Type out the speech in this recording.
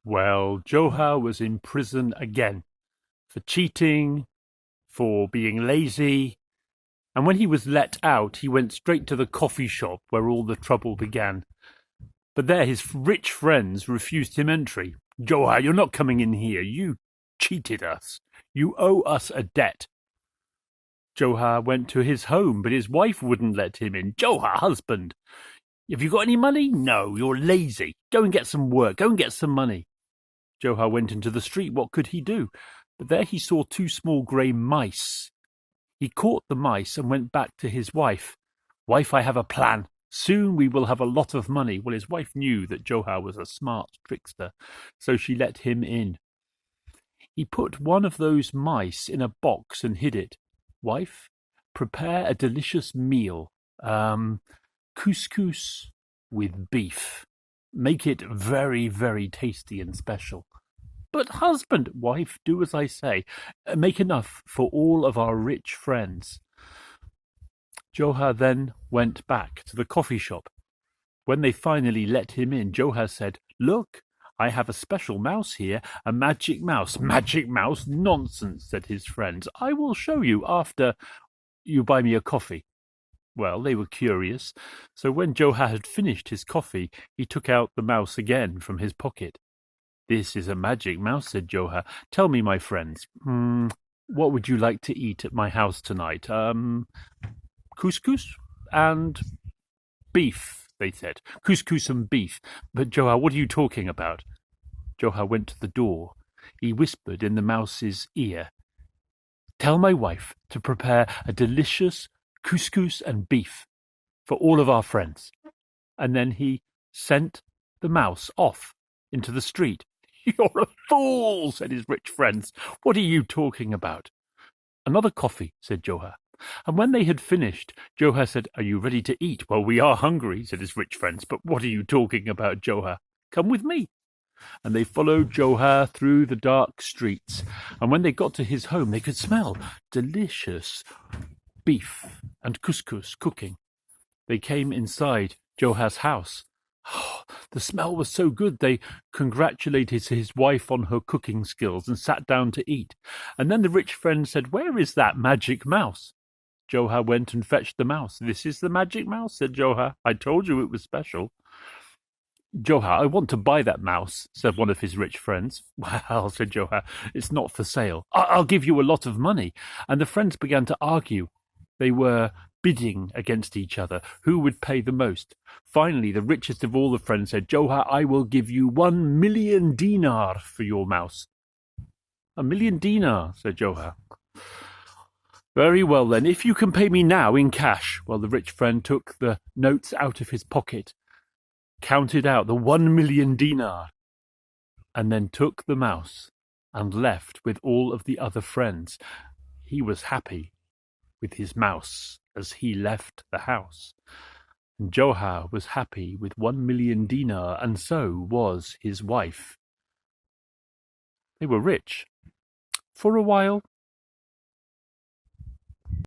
Well, Joha was in prison again for cheating, for being lazy, and when he was let out, he went straight to the coffee shop where all the trouble began. But there his rich friends refused him entry. Joha, you're not coming in here. You cheated us. You owe us a debt. Joha went to his home, but his wife wouldn't let him in. Joha, husband, have you got any money? No, you're lazy. Go and get some work. Go and get some money. Joha went into the street. What could he do? But there he saw two small grey mice. He caught the mice and went back to his wife. Wife, I have a plan. Soon we will have a lot of money. Well, his wife knew that Joha was a smart trickster, so she let him in. He put one of those mice in a box and hid it. Wife, prepare a delicious meal. Couscous with beef. Make it very, very tasty and special. But husband, wife, do as I say. Make enough for all of our rich friends. Joha then went back to the coffee shop. When they finally let him in, Joha said, Look, I have a special mouse here, a magic mouse. Magic mouse? Nonsense, said his friends. I will show you after you buy me a coffee. Well, they were curious, so when Joha had finished his coffee, he took out the mouse again from his pocket. This is a magic mouse, said Joha. Tell me, my friends, what would you like to eat at my house tonight? Couscous and beef, they said. Couscous and beef. But Joha, what are you talking about? Joha went to the door. He whispered in the mouse's ear, Tell my wife to prepare a delicious couscous and beef for all of our friends. And then he sent the mouse off into the street. You're a fool, said his rich friends. What are you talking about? Another coffee, said Joha. And when they had finished, Joha said, Are you ready to eat? Well, we are hungry, said his rich friends. But what are you talking about, Joha? Come with me. And they followed Joha through the dark streets. And when they got to his home, they could smell delicious beef and couscous cooking. They came inside Joha's house. Oh, the smell was so good they congratulated his wife on her cooking skills and sat down to eat. And then the rich friend said, Where is that magic mouse? Joha went and fetched the mouse. This is the magic mouse, said Joha. I told you it was special. Joha, I want to buy that mouse, said one of his rich friends. Well, said Joha, it's not for sale. I'll give you a lot of money. And the friends began to argue. They were bidding against each other, who would pay the most. Finally, the richest of all the friends said, Joha, I will give you 1 million dinar for your mouse. 1 million dinar, said Joha. Very well then, if you can pay me now in cash. Well, the rich friend took the notes out of his pocket, counted out the 1 million dinar, and then took the mouse and left with all of the other friends. He was happy with his mouse as he left the house. And Joha was happy with 1 million dinar, and so was his wife. They were rich. For a while,